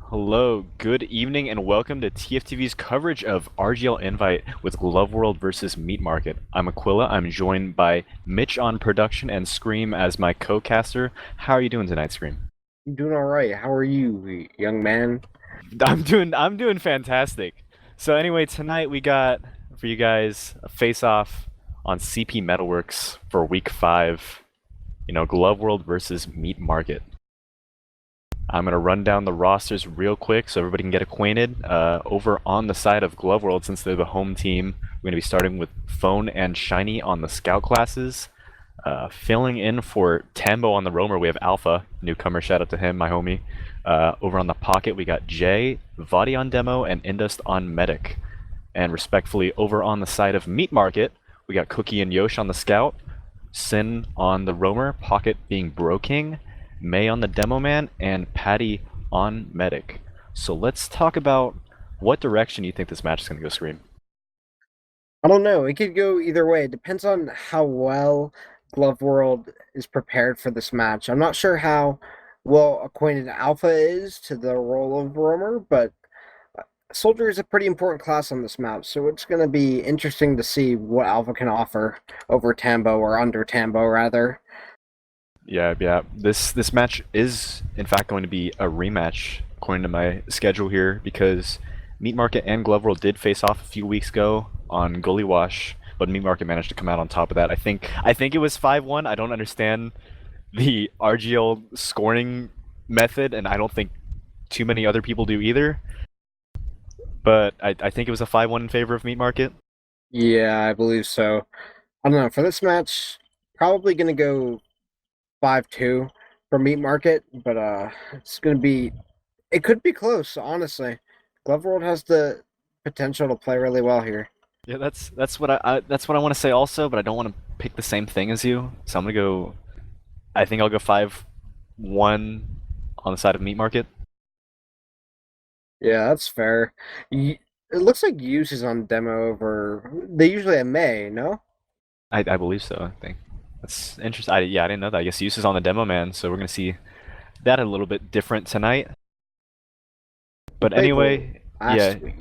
Hello, good evening, and welcome to TFTV's coverage of RGL Invite with Glove World versus Meat Market. I'm Aquila. I'm joined by Mitch on production and Scream as my co-caster. How are you doing tonight, Scream? I'm doing all right. How are you, young man? I'm doing fantastic. So anyway, tonight we got for you guys a face-off on CP Metalworks for week 5. Glove World versus Meat Market. I'm going to run down the rosters real quick so everybody can get acquainted. Over on the side of Glove World, since they're the home team, we're going to be starting with Phone and Shiny on the Scout classes. Filling in for Tambo on the Roamer, we have Alpha, newcomer, shout out to him, my homie. Over on the Pocket, we got Jay, Vadi on Demo, and Indust on Medic. And respectfully, over on the side of Meat Market, we got Cookie and Yosh on the Scout, Sin on the Roamer, Pocket being Bro King, May on the Demo Man, and Patty on Medic. So let's talk about what direction you think this match is going to go, Scream. I don't know. It could go either way. It depends on how well Glove World is prepared for this match. I'm not sure how well acquainted Alpha is to the role of roamer, but Soldier is a pretty important class on this map, so it's going to be interesting to see what Alpha can offer over Tambo, or under Tambo, rather. Yeah. This match is in fact going to be a rematch according to my schedule here because Meat Market and Glove World did face off a few weeks ago on Gully Wash, but Meat Market managed to come out on top of that. I think it was 5-1. I don't understand the RGL scoring method, and I don't think too many other people do either. But I think it was a 5-1 in favor of Meat Market. Yeah, I believe so. I don't know. For this match, probably going to go 5-2 for Meat Market, but it's going to be it could be close, honestly. Glove World has the potential to play really well here. Yeah, that's what I want to say also, but I don't want to pick the same thing as you. So I'm gonna go. I think I'll go 5-1 on the side of Meat Market. Yeah, that's fair. It looks like Use is on demo over. They usually have May, no? I believe so. I think that's interesting. Yeah, I didn't know that. I guess Use is on the demo man, so we're gonna see that a little bit different tonight. He But played anyway, yeah, last week.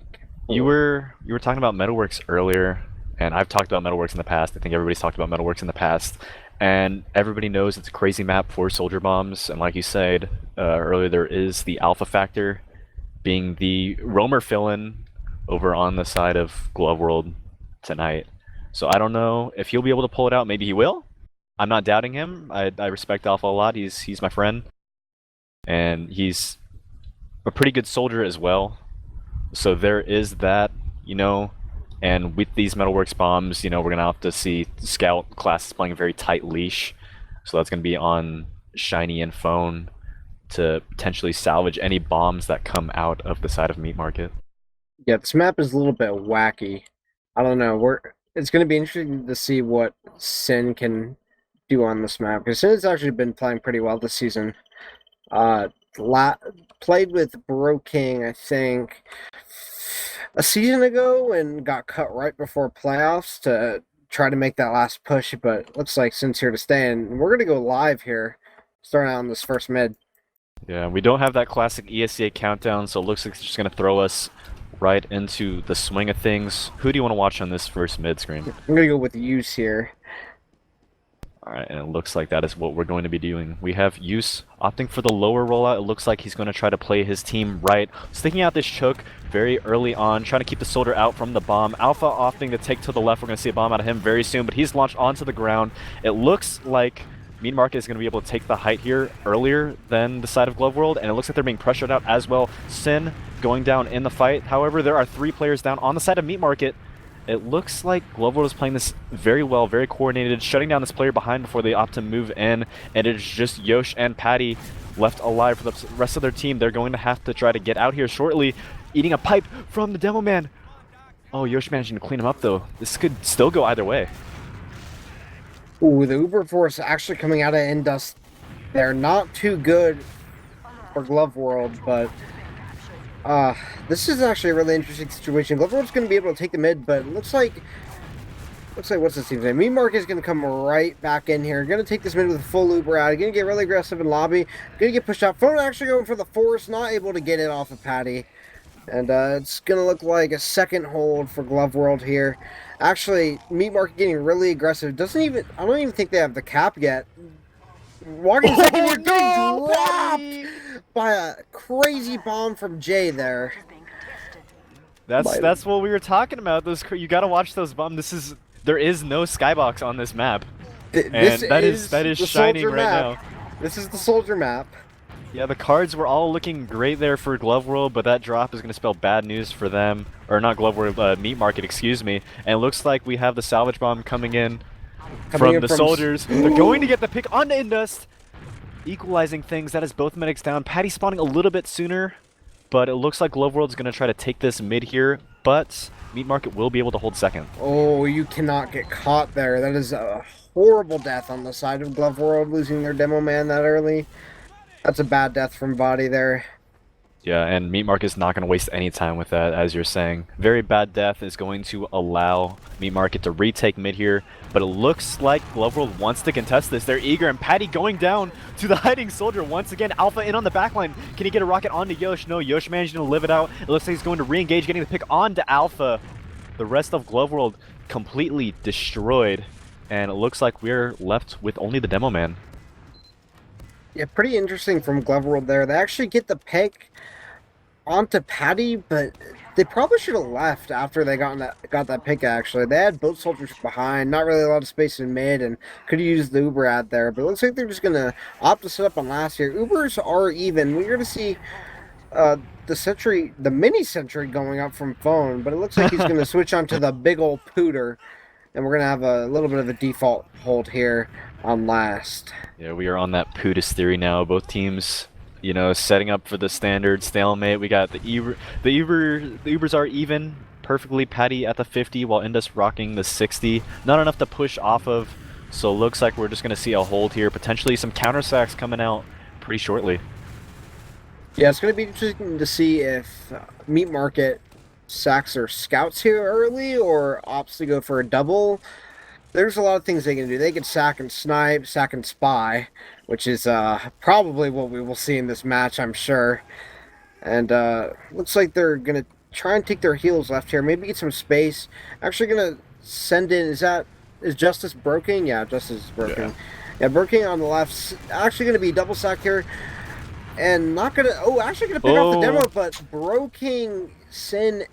you were talking about Metalworks earlier, and I've talked about Metalworks in the past. I think everybody's talked about Metalworks in the past, and everybody knows it's a crazy map for soldier bombs. And like you said earlier, there is the alpha factor being the roamer fill-in over on the side of Glove World tonight. So I don't know if he'll be able to pull it out. Maybe he will. I'm not doubting him. I respect Alpha a lot. He's my friend, and he's a pretty good soldier as well. So there is that, you know. And with these Metalworks bombs, we're gonna have to see Scout classes playing a very tight leash. So that's gonna be on Shiny and Phone to potentially salvage any bombs that come out of the side of Meat Market. Yeah, this map is a little bit wacky. I don't know. It's going to be interesting to see what Sin can do on this map, because Sin has actually been playing pretty well this season. Uh, la- Played with Bro King, I think, a season ago, and got cut right before playoffs to try to make that last push. But looks like Sin's here to stay, and we're gonna go live here, starting out on this first mid. Yeah, we don't have that classic ESCA countdown, so it looks like it's just gonna throw us right into the swing of things. Who do you want to watch on this first mid screen? I'm gonna go with Use here. Alright, and it looks like that is what we're going to be doing. We have Use opting for the lower rollout. It looks like he's going to try to play his team right. Sticking out this choke very early on, trying to keep the soldier out from the bomb. Alpha opting to take to the left. We're going to see a bomb out of him very soon, but he's launched onto the ground. It looks like Mean Market is going to be able to take the height here earlier than the side of Glove World, and it looks like they're being pressured out as well. Sin going down in the fight. However, there are 3 players down on the side of Meat Market. It looks like Glove World is playing this very well, very coordinated, shutting down this player behind before they opt to move in, and it's just Yosh and Patty left alive for the rest of their team. They're going to have to try to get out here shortly, eating a pipe from the Demo Man. Oh, Yosh managing to clean him up, though. This could still go either way. Ooh, the Uber Force actually coming out of Indust. They're not too good for Glove World, but this is actually a really interesting situation. Glove World's going to be able to take the mid, but it looks like Looks like what's this team's name? Me Mark is going to come right back in here. Going to take this mid with a full Uber out. Going to get really aggressive in lobby. Going to get pushed out. Phone actually going for the force. Not able to get it off of Patty. And it's going to look like a second hold for Glove World here. Actually, Meat Market getting really aggressive. I don't even think they have the cap yet. Walking second here, getting dropped by a crazy bomb from Jay there. That's what we were talking about. You got to watch those bombs. There is no skybox on this map, and that is the shining soldier right map. now. This is the soldier map. Yeah, the cards were all looking great there for Glove World, but that drop is going to spell bad news for them. Or not Glove World, Meat Market, excuse me. And it looks like we have the salvage bomb coming in from the soldiers. They're going to get the pick onto Indust, equalizing things. That is both medics down. Patty spawning a little bit sooner, but it looks like Glove World is going to try to take this mid here, but Meat Market will be able to hold second. Oh, you cannot get caught there. That is a horrible death on the side of Glove World, losing their demo man that early. That's a bad death from Body there. Yeah, and Meat Market is not going to waste any time with that, as you're saying. Very bad death is going to allow Meat Market to retake mid here, but it looks like Glove World wants to contest this. They're eager, and Patty going down to the hiding soldier once again. Alpha in on the backline. Can he get a rocket onto Yosh? No, Yosh managing to live it out. It looks like he's going to re-engage, getting the pick onto Alpha. The rest of Glove World completely destroyed, and it looks like we're left with only the demo man. Yeah, pretty interesting from Glove World there. They actually get the pick onto Patty, but they probably should have left after they got that pick, actually. They had both soldiers behind, not really a lot of space in mid, and could have used the Uber ad there, but it looks like they're just going to opt to set up on last here. Ubers are even. We're going to see the mini sentry going up from phone, but it looks like he's going to switch onto the big old pooter, and we're going to have a little bit of a default hold here on last. Yeah, we are on that Pootis theory now. Both teams, you know, setting up for the standard stalemate. We got the Ubers are even perfectly. Patty at the 50 while Indus rocking the 60. Not enough to push off of, so looks like we're just going to see a hold here. Potentially some counter sacks coming out pretty shortly. Yeah, it's going to be interesting to see if Meat Market sacks or scouts here early or opts to go for a double. There's a lot of things they can do. They can sack and snipe, sack and spy, which is probably what we will see in this match, I'm sure. And looks like they're going to try and take their heels left here. Maybe get some space. Actually going to send in, is Justice broken? Yeah, Justice is broken. Yeah, broken on the left. Actually going to be double sack here. And not going to, actually going to pick off the demo, but broken Sin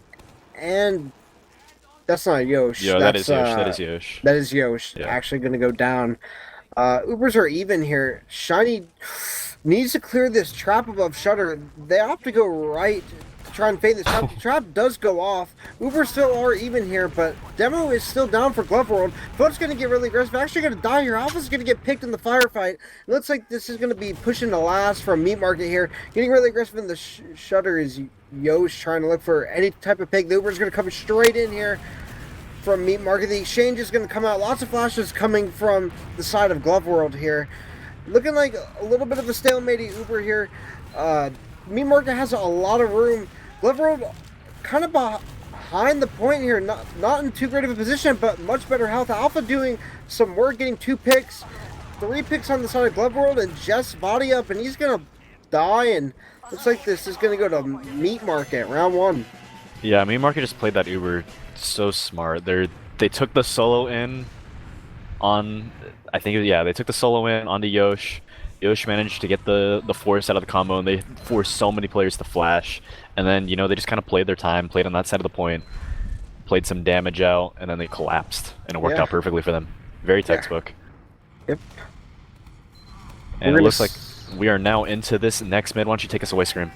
and... That's not Yosh. Yeah, that is Yosh. That is Yosh. That is Yosh. Yeah. Actually going to go down. Ubers are even here. Shiny needs to clear this trap above Shutter. They have to go right to try and fade this trap. The trap does go off. Ubers still are even here, but Demo is still down for Glove World. Vote's going to get really aggressive. Actually going to die here. Alpha's going to get picked in the firefight. It looks like this is going to be pushing the last from Meat Market here. Getting really aggressive in the Shutter is Yosh trying to look for any type of pick. The Uber's going to come straight in here from Meat Market. The exchange is going to come out. Lots of flashes coming from the side of Glove World here. Looking like a little bit of a stalemate Uber here. Meat Market has a lot of room. Glove World kind of behind the point here. Not in too great of a position, but much better health. Alpha doing some work, getting 2 picks. 3 picks on the side of Glove World, and Jeff's body up, and he's going to die, and looks like this is going to go to Meat Market, round 1. Yeah, Meat Market just played that Uber so smart. They took the solo in on, I think, yeah, they took the solo in onto Yosh. Yosh managed to get the force out of the combo, and they forced so many players to flash. And then, you know, they just kind of played their time, played on that side of the point, played some damage out, and then they collapsed, and it worked out perfectly for them. Very textbook. Yep. And it looks like we are now into this next mid. Why don't you take us away, Scream?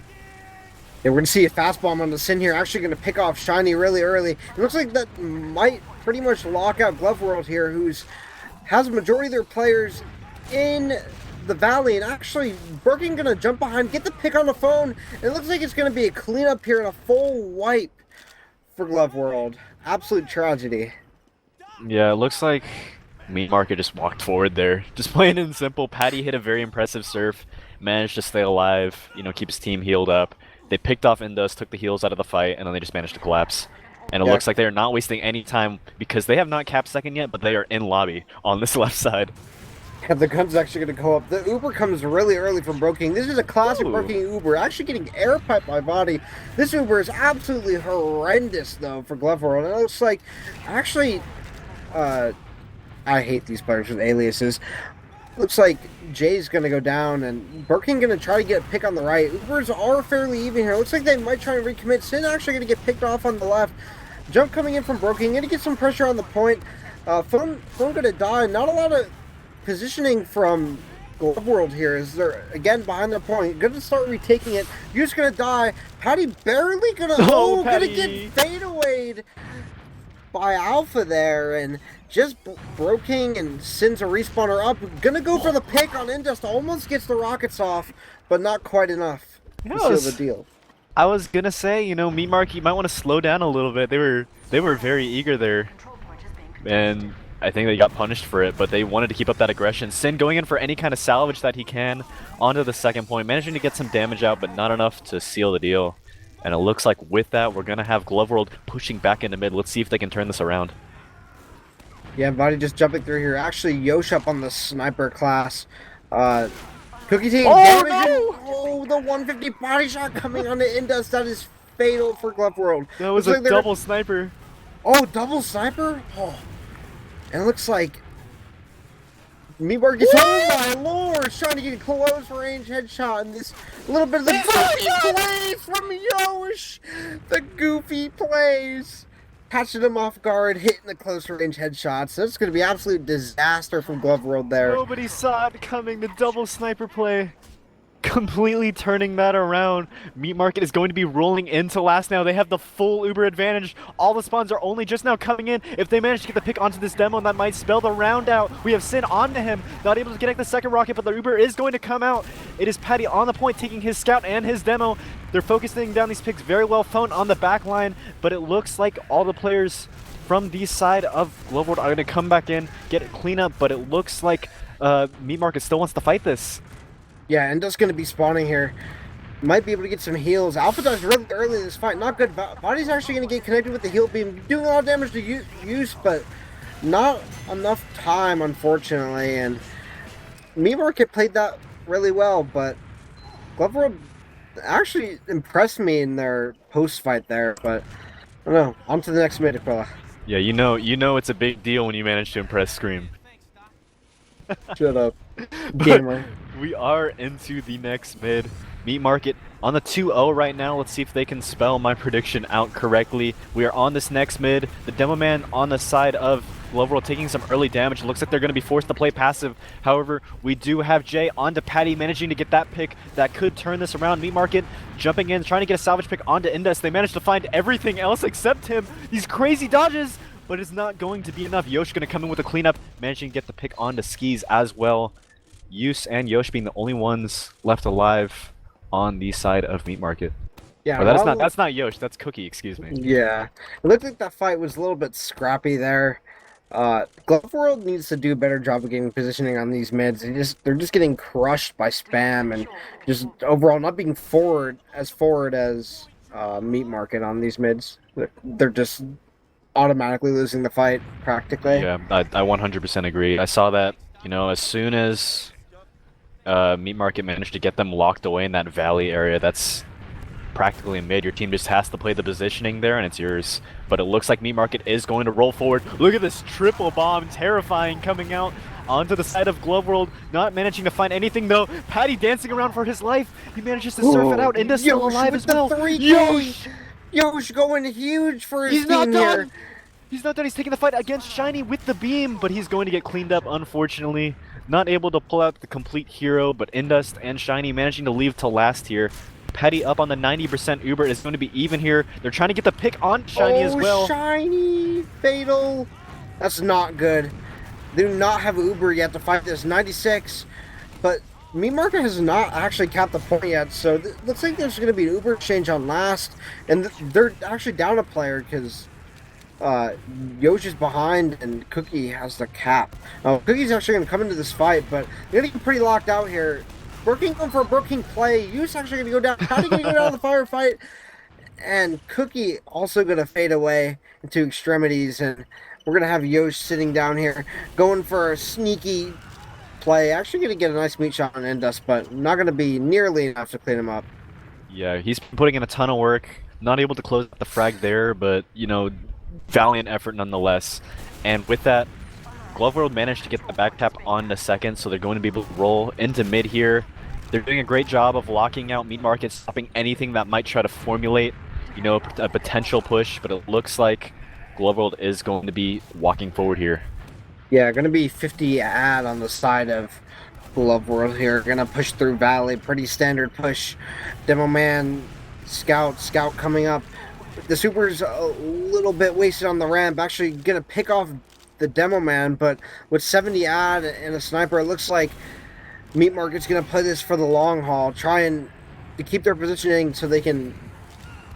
Yeah, we're going to see a fast bomb on the Sin here. Actually going to pick off Shiny really early. It looks like that might pretty much lock out Glove World here, has a majority of their players in the Valley. And actually, Birkin going to jump behind, get the pick on the phone. And it looks like it's going to be a cleanup here and a full wipe for Glove World. Absolute tragedy. Yeah, it looks like Meat Market just walked forward there. Just plain and simple. Patty hit a very impressive surf, managed to stay alive, you know, keep his team healed up. They picked off Indus, took the heals out of the fight, and then they just managed to collapse. And it Yeah. looks like they are not wasting any time because they have not capped second yet, but they are in lobby on this left side. Yeah, the gun's actually going to go up. The Uber comes really early from Broking. This is a classic Ooh. Broking Uber, actually getting air piped by body. This Uber is absolutely horrendous, though, for Glove World. And it looks like, actually, I hate these players with aliases. Looks like Jay's going to go down, and Broking going to try to get a pick on the right. Ubers are fairly even here. Looks like they might try and recommit. Sin actually going to get picked off on the left. Jump coming in from Broking. Going to get some pressure on the point. Phone going to die. Not a lot of positioning from Glove World here as they're again behind their point. Gonna start retaking it. You're just gonna die. Patty barely gonna gonna get fadeawayed by Alpha there, and just Broking and Sin's a respawner up. Gonna go for the pick on Indust. Almost gets the rockets off, but not quite enough to seal the deal. I was gonna say, you know, Meat Mark, you might want to slow down a little bit. They were very eager there, and I think they got punished for it, but they wanted to keep up that aggression. Sin going in for any kind of salvage that he can onto the second point, managing to get some damage out, but not enough to seal the deal. And it looks like with that, we're going to have Glove World pushing back into mid. Let's see if they can turn this around. Yeah, Body just jumping through here. Actually, Yosh up on the sniper class. Cookie taking damage. No! Oh, the 150 body shot coming on the Indus. That is fatal for Glove World. That was a double sniper. Oh, double sniper? Oh. And it looks like Meat Mark gets, oh my lord, trying to get a close range headshot, and this little bit of the goofy plays from Yosh. The goofy plays. Catching him off guard, hitting the close range headshots. So it's going to be absolute disaster from Glove World there. Nobody saw it coming, the double sniper play. Completely turning that around. Meat Market is going to be rolling into last now. They have the full Uber advantage. All the spawns are only just now coming in. If they manage to get the pick onto this demo, that might spell the round out. We have Sin onto him. Not able to connect the second rocket, but the Uber is going to come out. It is Patty on the point, taking his scout and his demo. They're focusing down these picks very well. Phone on the back line, but it looks like all the players from the side of Glove World are going to come back in, get a cleanup, but it looks like Meat Market still wants to fight this. Yeah, and just going to be spawning here. Might be able to get some heals. Alpha dies really early in this fight. Not good. Body's actually going to get connected with the heal beam. Doing a lot of damage to use, but not enough time, unfortunately. And Meat Market played that really well, but Glove World actually impressed me in their post-fight there. But I don't know. On to the next mid, Aquila. Yeah, you know it's a big deal when you manage to impress Scream. Shut up. Gamer. We are into the next mid. Meat Market on the 2-0 right now. Let's see if they can spell my prediction out correctly. We are on this next mid. The Demo Man on the side of Glove World taking some early damage. It looks like they're going to be forced to play passive. However, we do have Jay onto Patty, managing to get that pick that could turn this around. Meat Market jumping in, trying to get a salvage pick onto Indus. They managed to find everything else except him. These crazy dodges, but it's not going to be enough. Yosh going to come in with a cleanup, managing to get the pick onto Skis as well. Yus and Yosh being the only ones left alive on the side of Meat Market. Yeah, or that's not Yosh, that's Cookie, excuse me. Yeah. It looked like that fight was a little bit scrappy there. Glove World needs to do a better job of getting positioning on these mids. They're just getting crushed by spam and just overall not being forward as Meat Market on these mids. They're just automatically losing the fight practically. Yeah, I 100% agree. I saw that, you know, as soon as Meat Market managed to get them locked away in that valley area, that's practically mid. Your team just has to play the positioning there and it's yours. But it looks like Meat Market is going to roll forward. Look at this triple bomb, terrifying, coming out onto the side of Glove World, not managing to find anything though. Patty dancing around for his life. He manages to surf it out. Indus still alive as well. Yosh going huge for his team here. He's not done. He's taking the fight against Shiny with the beam, but he's going to get cleaned up, unfortunately. Not able to pull out the complete hero, but Indust and Shiny managing to leave to last here. Petty up on the 90% Uber is going to be even here. They're trying to get the pick on Shiny as well. Shiny! Fatal! That's not good. They do not have Uber yet to fight this. 96, but Meat Market has not actually capped the point yet, so looks like there's going to be an Uber exchange on last, and they're actually down a player because Yosh is behind and Cookie has the cap. Cookie's actually going to come into this fight, but they're going to get pretty locked out here. Working for a broken play. Yu's actually going to go down. How are you going to get out of the firefight? and Cookie also going to fade away into extremities, and we're going to have Yosh sitting down here going for a sneaky play. Actually going to get a nice meat shot on Indus, but not going to be nearly enough to clean him up. Yeah, he's been putting in a ton of work. Not able to close the frag there, but, you know, valiant effort nonetheless. And with that, Glove World managed to get the back tap on the second, so they're going to be able to roll into mid here. They're doing a great job of locking out Meat Market, stopping anything that might try to formulate, you know, a potential push, but it looks like Glove World is going to be walking forward here. Yeah, going to be 50 ad on the side of Glove World here. Going to push through Valley. Pretty standard push. Demo Man, Scout coming up. The Super's a little bit wasted on the ramp. Actually going to pick off the Demo Man, but with 70 ad and a sniper, it looks like Meat Market's going to play this for the long haul. Trying to keep their positioning so they can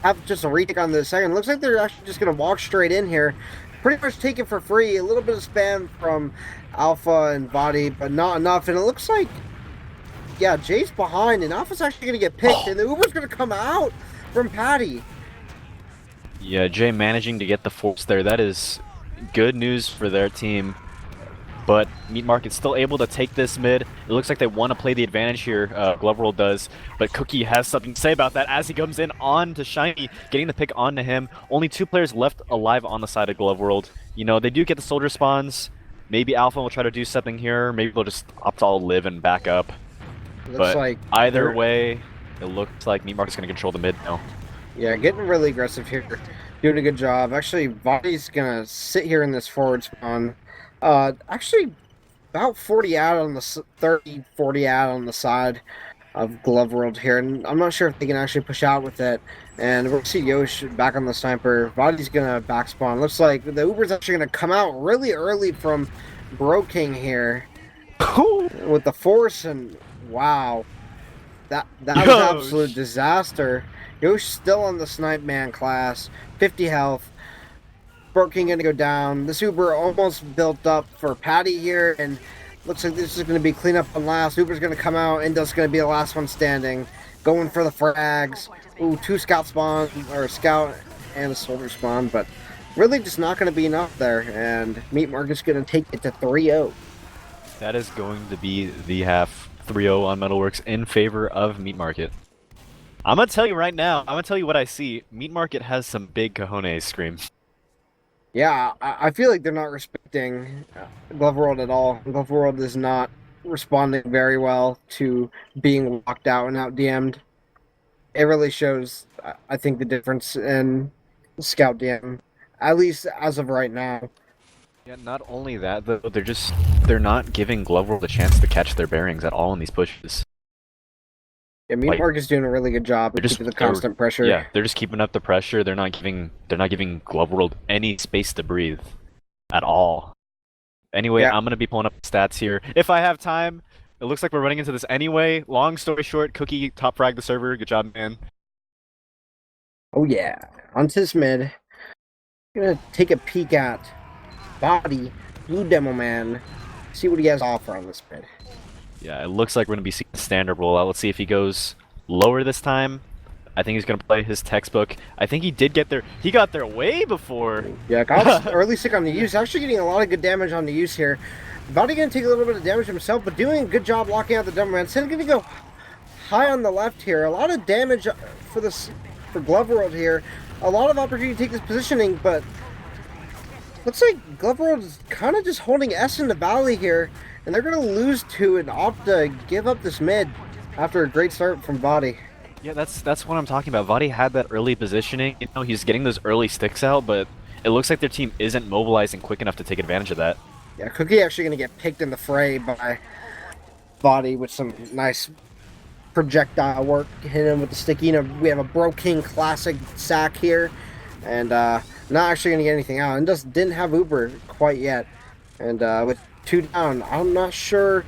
have just a retake on the second. Looks like they're actually just going to walk straight in here. Pretty much take it for free. A little bit of spam from Alpha and Vadi, but not enough. And it looks like, yeah, Jay's behind, and Alpha's actually going to get picked, and the Uber's going to come out from Patty. Yeah, Jay managing to get the force there. That is good news for their team. But Meat Market's still able to take this mid. It looks like they want to play the advantage here, Glove World does. But Cookie has something to say about that as he comes in on to Shiny, getting the pick onto him. Only 2 players left alive on the side of Glove World. You know, they do get the soldier spawns. Maybe Alpha will try to do something here. Maybe they'll just opt to all live and back up. Looks like either way, it looks like Meat Market's going to control the mid now. Yeah, getting really aggressive here. Doing a good job. Actually, Vadi's going to sit here in this forward spawn. Actually, about 40 out on the 30, 40 out on the side of Glove World here, and I'm not sure if they can actually push out with it. And we'll see Yosh back on the sniper. Vadi's gonna back spawn. Looks like the Uber's actually gonna come out really early from Bro King here with the force, and wow, that was an absolute disaster. Yosh still on the snipe man class, 50 health. King gonna go down. This Uber almost built up for Patty here, and looks like this is gonna be cleanup on last. Uber's gonna come out, and Indus gonna be the last one standing, going for the frags. Ooh, 2 scout spawn, or a scout and a soldier spawn, but really just not gonna be enough there. And Meat Market's gonna take it to 3-0. That is going to be the half 3-0 on Metalworks in favor of Meat Market. I'm gonna tell you right now. I'm gonna tell you what I see. Meat Market has some big cojones, Scream. Yeah, I feel like they're not respecting Glove World at all. Glove World is not responding very well to being locked out and out DM'd. It really shows, I think, the difference in Scout DM, at least as of right now. Yeah, not only that, though, they're not giving Glove World a chance to catch their bearings at all in these pushes. Yeah, Meat Market is doing a really good job of keeping the constant pressure. Yeah, they're just keeping up the pressure. They're not giving Glove World any space to breathe at all. Anyway, yeah. I'm gonna be pulling up the stats here if I have time. It looks like we're running into this anyway. Long story short, Cookie top frag the server. Good job, man. Oh yeah, onto this mid. I'm gonna take a peek at Body Blue Demo Man. See what he has to offer on this mid. Yeah, it looks like we're going to be seeing the standard rollout. Let's see if he goes lower this time. I think he's going to play his textbook. I think he did get there. He got there way before. Yeah, got early stick on the use. Actually getting a lot of good damage on the use here. Vadi going to take a little bit of damage himself, but doing a good job locking out the Demo Man. Sin going to go high on the left here. A lot of damage for Glove World here. A lot of opportunity to take this positioning, but looks like Glove World is kind of just holding S in the valley here. And they're going to lose 2 and opt to give up this mid after a great start from Vadi. Yeah, that's what I'm talking about. Vadi had that early positioning. You know, he's getting those early sticks out, but it looks like their team isn't mobilizing quick enough to take advantage of that. Yeah, Cookie actually going to get picked in the fray by Vadi with some nice projectile work. Hit him with the sticky. You know, we have a Bro King classic sack here. And not actually going to get anything out. And just didn't have Uber quite yet. And with 2 down, I'm not sure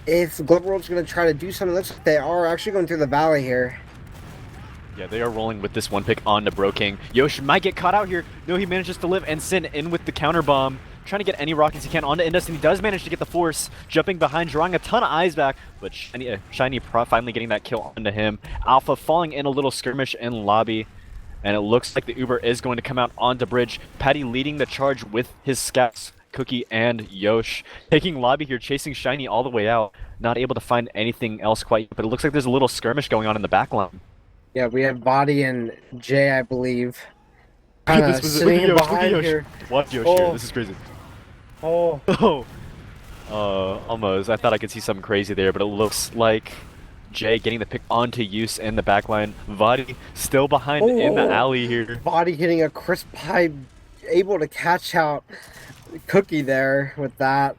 if Glove World's going to try to do something. Looks like they are actually going through the valley here. Yeah, they are rolling with this 1 pick on to Bro King. Yosh might get caught out here. No, he manages to live, and Sin in with the counter bomb. Trying to get any rockets he can onto Indus, and he does manage to get the force. Jumping behind, drawing a ton of eyes back, but Shiny finally getting that kill onto him. Alpha falling in a little skirmish in lobby. And it looks like the Uber is going to come out onto bridge. Patty leading the charge with his scouts, Cookie and Yosh. Taking lobby here, chasing Shiny all the way out. Not able to find anything else quite, but it looks like there's a little skirmish going on in the back line. Yeah, we have Body and Jay, I believe, Look kind at this, of look at sitting Yosh, look at behind Yosh. here. Watch Yosh here, Oh, this is crazy. oh, Oh, almost. I thought I could see something crazy there, but it looks like Jay getting the pick onto Use in the back line. Vadi still behind in the oh. alley here. Body hitting a crisp pie, able to catch out Cookie there with that.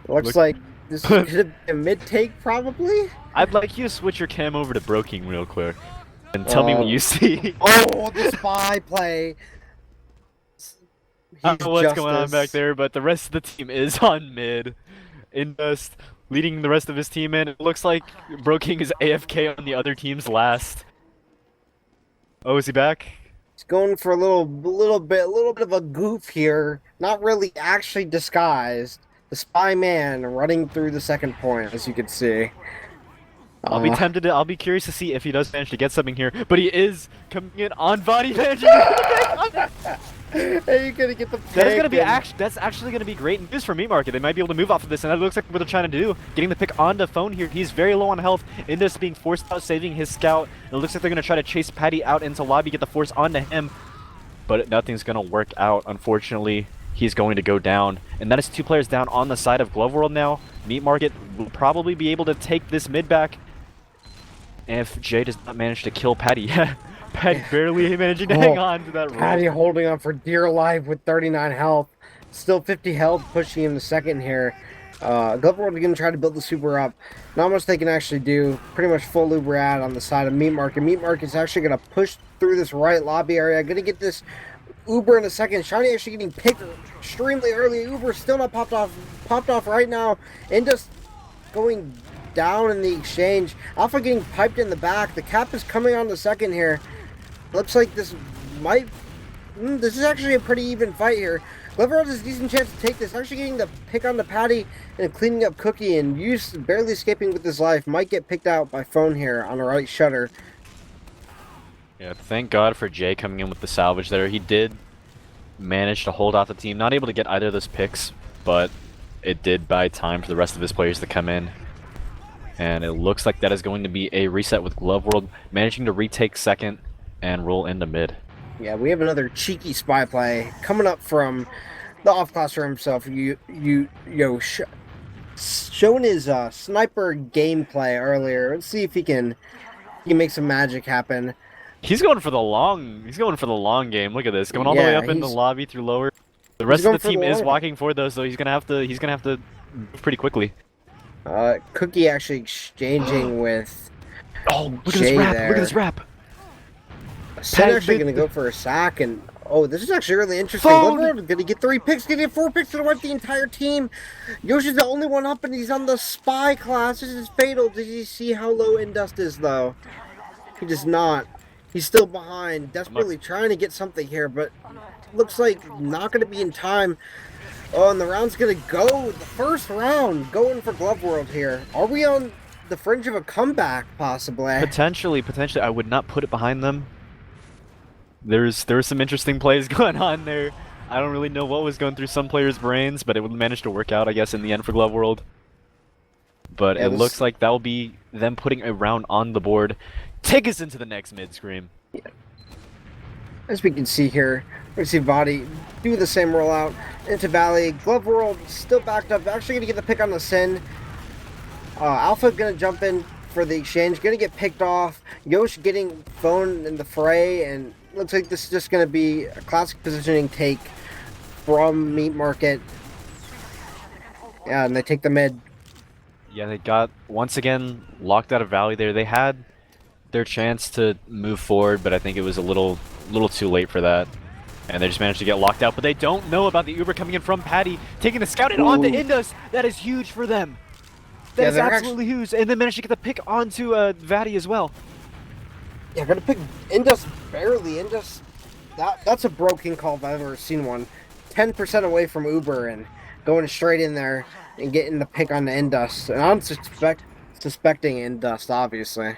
Looks Look. like this is gonna be a mid take probably. I'd like you to switch your cam over to Broking real quick and tell me what you see. Oh, the spy play. I He's don't know what's going on justice. back there, but the rest of the team is on mid. Indust leading the rest of his team in. It looks like Broking is AFK on the other team's last. Oh, is he back? He's going for a little bit of a goof here. Not really actually disguised. The spy man running through the second point, as you can see. I'll be tempted to. I'll be curious to see if he does manage to get something here, but he is coming in on body managing. Hey, you gonna get the pick? That is gonna be that's actually gonna be great news for Meat Market. They might be able to move off of this, and that looks like what they're trying to do. Getting the pick onto phone here. He's very low on health. Indus being forced out, saving his scout. And it looks like they're gonna try to chase Patty out into lobby, get the force onto him, but nothing's gonna work out. Unfortunately, he's going to go down, and that is 2 players down on the side of Glove World now. Meat Market will probably be able to take this mid back if Jay does not manage to kill Patty. Patty barely managing to hang on to that roll. Patty holding on for dear life with 39 health. Still 50 health, pushing him to second here. Gloverworld going to try to build the super up. Not much they can actually do. Pretty much full Uber ad on the side of Meat Market. Meat Market's actually going to push through this right lobby area. Going to get this Uber in a second. Shiny actually getting picked extremely early. Uber still not popped off right now. And just going down in the exchange. Alpha getting piped in the back. The cap is coming on the second here. Looks like this might... this is actually a pretty even fight here. Gloverworld has a decent chance to take this. Actually getting the pick on the Patty and cleaning up Cookie, and Use barely escaping with his life. Might get picked out by phone here on the right shutter. Yeah, thank God for Jay coming in with the salvage there. He did manage to hold off the team. Not able to get either of those picks, but it did buy time for the rest of his players to come in. And it looks like that is going to be a reset with Gloverworld managing to retake second and roll into mid. Yeah, we have another cheeky spy play coming up from the off-class room himself. Showing his sniper gameplay earlier. Let's see if he can make some magic happen. He's going for the long. He's going for the long game. Look at this, going all the way up in the lobby through lower. The rest of the team is walking for those, so he's gonna have to move pretty quickly. Cookie actually exchanging with. Oh, look at this wrap! there. Look at this wrap! Sin actually going to go for a sack, and oh, this is actually really interesting. Gloverworld going to get 3 picks, going to get 4 picks to wipe the entire team. Yoshi's the only one up, and he's on the spy class. This is fatal. Did you see how low Indust is, though? He does not. He's still behind, desperately trying to get something here, but looks like not going to be in time. Oh, and the round's going to go. The first round going for Gloverworld here. Are we on the fringe of a comeback, possibly? Potentially. I would not put it behind them. There were some interesting plays going on there. I don't really know what was going through some players' brains, but it would manage to work out, I guess, in the end for Gloverworld. But yeah, it looks like that will be them putting a round on the board. Take us into the next mid-scream. Yeah. As we can see here, we see Vadi do the same rollout into Valley. Gloverworld still backed up. Actually going to get the pick on the Sin. Alpha going to jump in for the exchange. Going to get picked off. Yosh getting phone in the fray, and looks like this is just going to be a classic positioning take from Meat Market. Yeah, and they take the mid. Yeah, they got, once again, locked out of Valley there. They had their chance to move forward, but I think it was a little too late for that. And they just managed to get locked out, but they don't know about the Uber coming in from Patty, taking the scout and onto Indus. That is huge for them. That is absolutely huge. And they managed to get the pick onto Vadi as well. Yeah, gonna pick Indus barely. Indus, that's a broken call if I've ever seen one. 10% away from Uber and going straight in there and getting the pick on the Indus. And I'm suspecting Indus, obviously.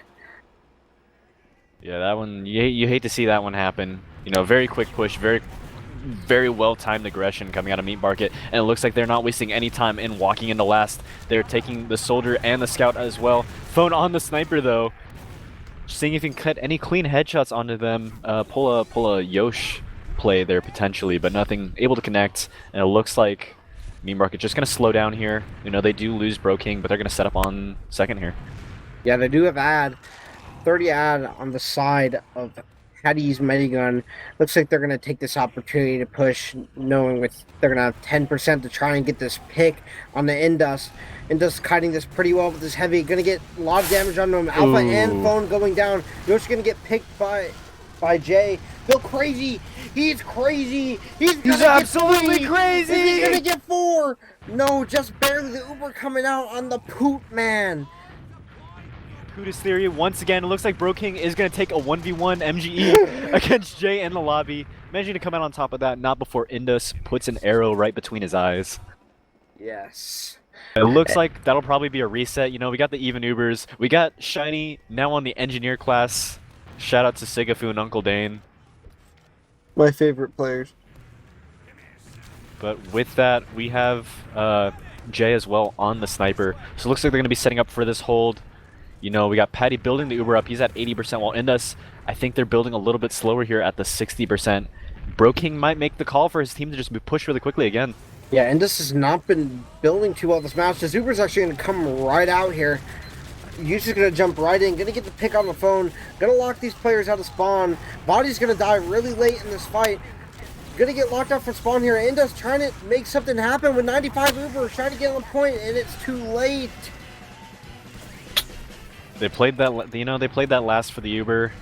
Yeah, that one you hate to see that one happen. You know, very quick push, very well timed aggression coming out of Meat Market, and it looks like they're not wasting any time in walking into last. They're taking the soldier and the scout as well. Phone on the sniper though, seeing if you can cut any clean headshots onto them. Pull a Yosh play there potentially, but nothing able to connect. And it looks like Meat Market just gonna slow down here. You know, they do lose Bro King, but they're gonna set up on second here. Yeah, they do have ad 30 ad on the side of Patty's Medigun. Looks like they're going to take this opportunity to push, knowing they're going to have 10% to try and get this pick on the Indus. Indus kiting this pretty well with this heavy. Going to get a lot of damage on him. Alpha and Phone going down. Yosh going to get picked by Jay. Go crazy. He's crazy. He's absolutely crazy. He's going to get 4. No, just barely. The Uber coming out on the poop, man. Kuda's theory, once again, it looks like Bro King is going to take a 1v1 MGE against Jay in the lobby. Managing to come out on top of that, not before Indus puts an arrow right between his eyes. Yes. It looks like that'll probably be a reset. You know, we got the even Ubers. We got Shiny now on the engineer class. Shout out to Sigafu and Uncle Dane. My favorite players. But with that, we have Jay as well on the sniper. So it looks like they're going to be setting up for this hold. You know, we got Patty building the Uber up. He's at 80%, while Indus, I think they're building a little bit slower here at the 60%. Bro King might make the call for his team to just push really quickly again. Yeah, Indus has not been building too well this match. This Uber's actually going to come right out here. Yu's just going to jump right in, going to get the pick on the phone, going to lock these players out of spawn. Body's going to die really late in this fight. Going to get locked out from spawn here. Indus trying to make something happen with 95 Uber, trying to get on the point, and it's too late. They played that, you know, they played that last for the Uber,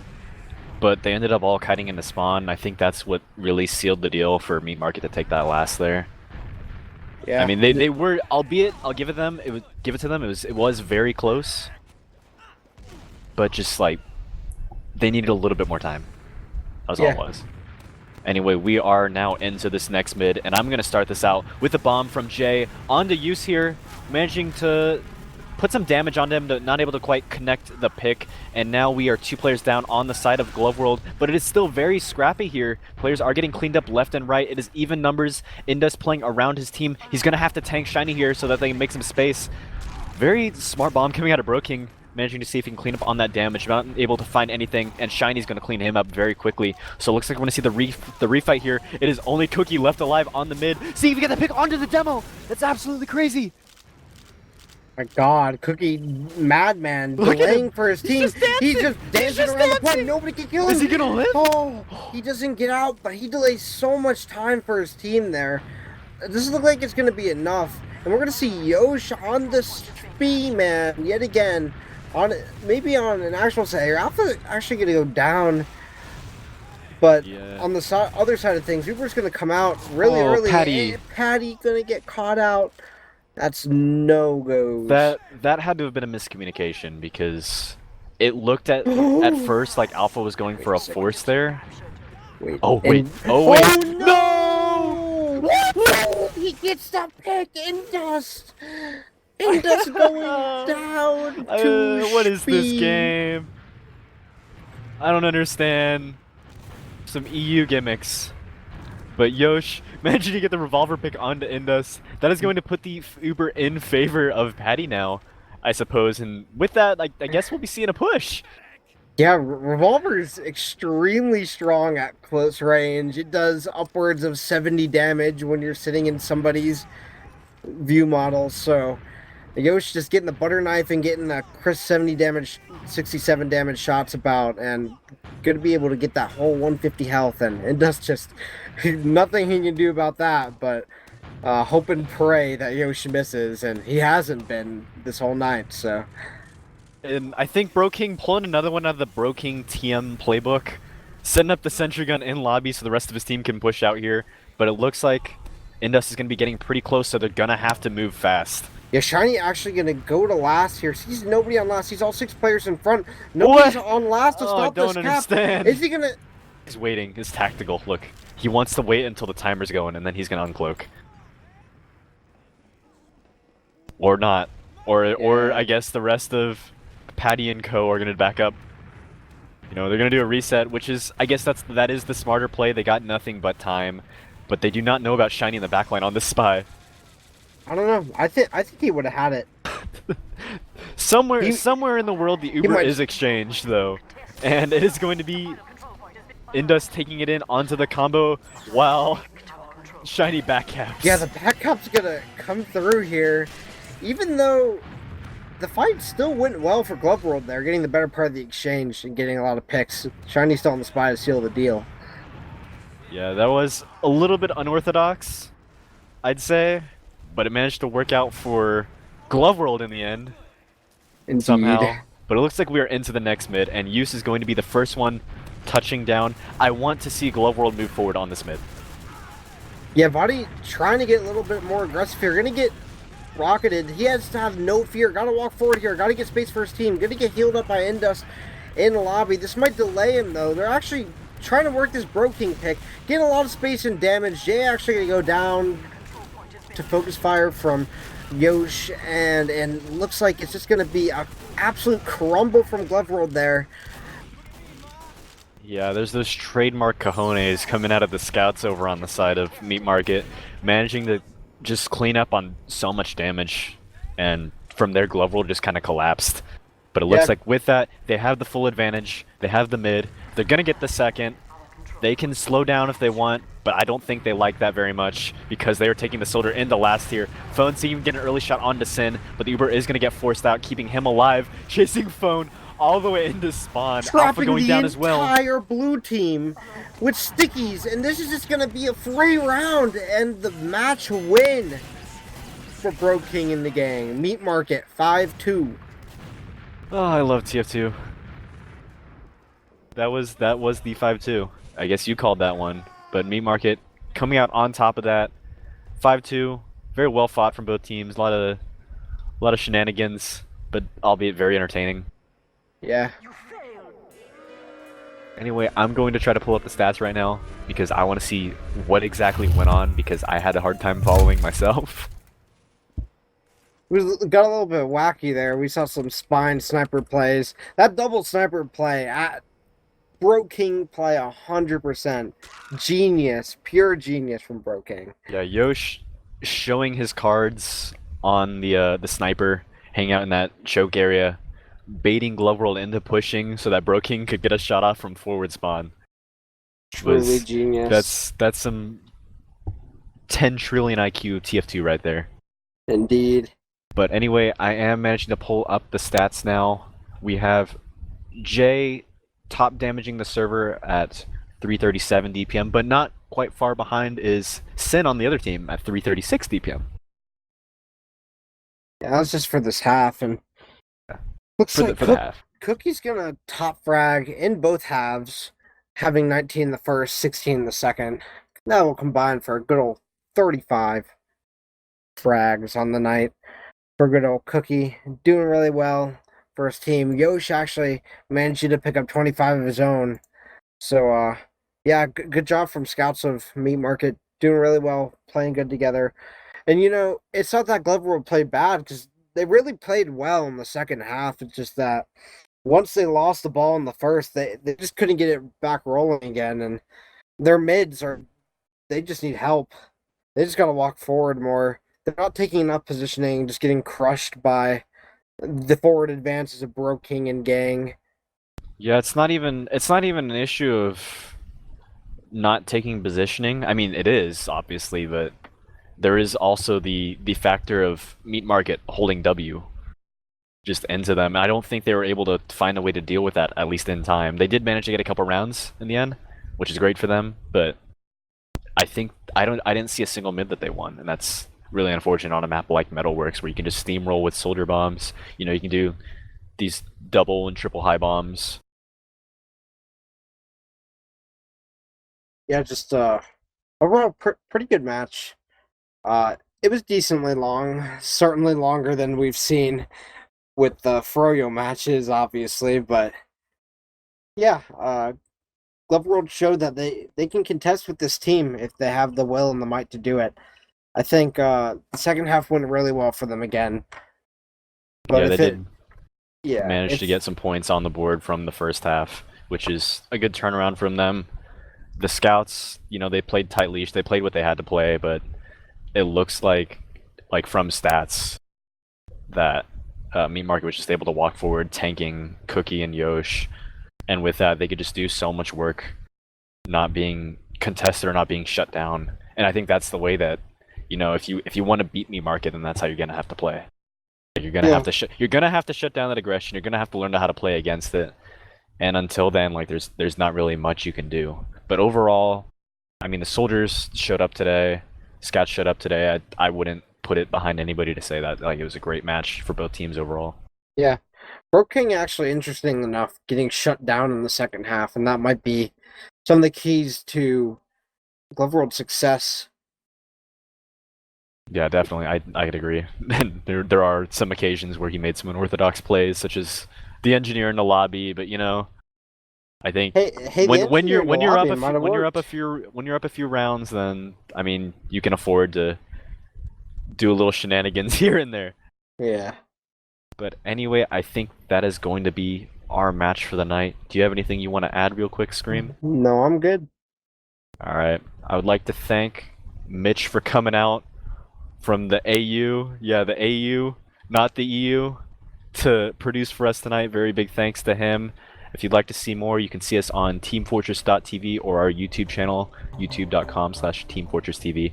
but they ended up all kiting into spawn. I think that's what really sealed the deal for Meat Market to take that last there. Yeah. I mean, they were, albeit, I'll give it them. Give it to them. It was very close, but just like they needed a little bit more time. That was all it was. Anyway, we are now into this next mid, and I'm gonna start this out with a bomb from Jay onto Use here, managing to put some damage on him, not able to quite connect the pick, and now we are 2 players down on the side of Glove World, but it is still very scrappy here. Players are getting cleaned up left and right. It is even numbers. Indus playing around his team. He's going to have to tank Shiny here so that they can make some space. Very smart bomb coming out of Bro King, managing to see if he can clean up on that damage, not able to find anything, and Shiny's going to clean him up very quickly. So it looks like we're going to see the refight here. It is only Cookie left alive on the mid. See if he get the pick onto the demo. That's absolutely crazy. My God, Cookie, madman, delaying for his team. He's just dancing around the point. Nobody can kill him. Is he gonna live? Oh, he doesn't get out, but he delays so much time for his team there. This looks like it's gonna be enough, and we're gonna see Yosh on the speed man yet again. Maybe on an actual say, Alpha actually gonna go down. But on the other side of things, Uber's gonna come out really early. Patty gonna get caught out. That's no-go. That had to have been a miscommunication because it looked at first like Alpha was going for a force there. Wait. Oh wait. Oh no! What? He gets the pick. Indus going down to what is this game? I don't understand. Some EU gimmicks. But Yosh managing to get the revolver pick onto Indus. That is going to put the Uber in favor of Patty now, I suppose. And with that, I guess we'll be seeing a push. Yeah, Revolver is extremely strong at close range. It does upwards of 70 damage when you're sitting in somebody's view model. So Yosh just getting the butter knife and getting the crisp 70 damage, 67 damage shots about, and going to be able to get that whole 150 health. And that's just nothing he can do about that, but hope and pray that Yosh misses, and he hasn't been this whole night, so. And I think Bro King pulling another one out of the Bro King TM playbook, setting up the sentry gun in lobby so the rest of his team can push out here, but it looks like Indus is going to be getting pretty close, so they're going to have to move fast. Yeah, Shiny actually going to go to last here. He's nobody on last. He's all 6 players in front. Nobody's on last to stop this cap. I don't understand. Is he going to... He's waiting. It's tactical. Look, he wants to wait until the timer's going, and then he's going to uncloak. Or not. Or I guess the rest of Patty and Co. are going to back up. You know, they're gonna do a reset, which is, I guess that is the smarter play. They got nothing but time, but they do not know about Shiny in the backline on this spy. I don't know. I think he would have had it. Somewhere, He somewhere in the world, the he Uber might. is exchanged though, and it is going to be Indus taking it in onto the combo while Shiny Yeah, backcaps. the backup's gonna come through here, even though the fight still went well for Glove World there, getting the better part of the exchange and getting a lot of picks. Shiny still on the spy to seal the deal. Yeah, that was a little bit unorthodox, I'd say, but it managed to work out for Glove World in the end Indeed. somehow. But it looks like we are into the next mid, and Use is going to be the first one touching down. I want to see Glove World move forward on this mid. Yeah, Vadi trying to get a little bit more aggressive here. Gonna get rocketed. He has to have no fear. Gotta walk forward here. Gotta get space for his team. Gonna get healed up by Indus in the lobby. This might delay him though. They're actually trying to work this Bro King pick. Getting a lot of space and damage. Jay actually gonna go down to focus fire from Yosh, and looks like it's just gonna be an absolute crumble from Glove World there. Yeah, there's those trademark cojones coming out of the scouts over on the side of Meat Market, managing to just clean up on so much damage, and from there Glove World just kind of collapsed. But it Yeah, looks like with that, they have the full advantage, they have the mid, they're gonna get the second, they can slow down if they want, but I don't think they like that very much because they are taking the soldier into last tier. Phone seeing him get an early shot onto Sin, but the Uber is gonna get forced out, keeping him alive, chasing Phone all the way into spawn. Alpha trapping going the down as well. entire blue team with stickies, and this is just gonna be a free round and the match win for Bro King and the gang. Meat Market 5-2. Oh, I love TF2. That was the 5-2. I guess you called that one. But Meat Market coming out on top of that. 5-2. Very well fought from both teams. A lot of shenanigans, but albeit very entertaining. Yeah. Anyway, I'm going to try to pull up the stats right now because I want to see what exactly went on because I had a hard time following myself. We got a little bit wacky there. We saw some spine sniper plays. That double sniper play at Bro King play 100%. Genius. Pure genius from Bro King. Yeah, Yosh showing his cards on the sniper, hanging out in that choke area, baiting Glove World into pushing so that Bro King could get a shot off from forward spawn. Truly Was genius. that's some 10 trillion IQ TF2 right there. Indeed. But anyway, I am managing to pull up the stats now. We have Jay top damaging the server at 337 DPM, but not quite far behind is Sin on the other team at 336 DPM. Yeah, that's just for this half, and looks For like the half. Cookie's gonna top frag in both halves, having 19 the first, 16 the second. That will combine for a good old 35 frags on the night for good old Cookie. Doing really well for his team. Yosh actually managed to pick up 25 of his own. So, yeah, good job from Scouts of Meat Market. Doing really well, playing good together. And, it's not that Glove World played bad because they really played well in the second half. It's just that once they lost the ball in the first, they just couldn't get it back rolling again. And their mids they just need help. They just got to walk forward more. They're not taking enough positioning, just getting crushed by the forward advances of Bro King and gang. Yeah, it's not even an issue of not taking positioning. I mean, it is obviously, but there is also the factor of Meat Market holding W just into them. I don't think they were able to find a way to deal with that at least in time. They did manage to get a couple rounds in the end, which is great for them, but I didn't see a single mid that they won, and that's really unfortunate on a map like Metalworks where you can just steamroll with soldier bombs. You know, you can do these double and triple high bombs. Yeah, just overall pretty good match. It was decently long, certainly longer than we've seen with the Froyo matches, obviously, but yeah, Glove World showed that they can contest with this team if they have the will and the might to do it. I think the second half went really well for them again. But Yeah, they did yeah, manage to if get some points on the board from the first half, which is a good turnaround from them. The scouts, they played tight leash. They played what they had to play, but it looks like from stats, that Meat Market was just able to walk forward, tanking Cookie and Yosh, and with that, they could just do so much work, not being contested or not being shut down. And I think that's the way that, if you want to beat Meat Market, then that's how you're gonna have to play. You're gonna have Yeah. to you're gonna have to shut down that aggression. You're gonna have to learn how to play against it. And until then, there's not really much you can do. But overall, I mean, the soldiers showed up today. Scouts showed up today. I wouldn't put it behind anybody to say that it was a great match for both teams overall. Yeah. Broke King actually, interesting enough, getting shut down in the second half, and that might be some of the keys to Glove World success. Yeah, definitely. I'd agree. And there are some occasions where he made some unorthodox plays, such as the engineer in the lobby. But I think Hey, the when engineer you're in the when you're up lobby a might few have when you're up a worked. few when you're up a few rounds, then I mean you can afford to do a little shenanigans here and there. Yeah. But anyway, I think that is going to be our match for the night. Do you have anything you want to add real quick, Scream? No, I'm good. All right. I would like to thank Mitch for coming out from the AU. Yeah, the AU, not the EU, to produce for us tonight. Very big thanks to him. If you'd like to see more, you can see us on teamfortress.tv or our YouTube channel, youtube.com/teamfortresstv.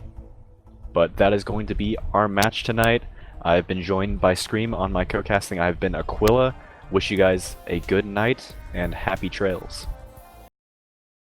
But that is going to be our match tonight. I've been joined by Scream on my co-casting. I've been Aquila. Wish you guys a good night and happy trails.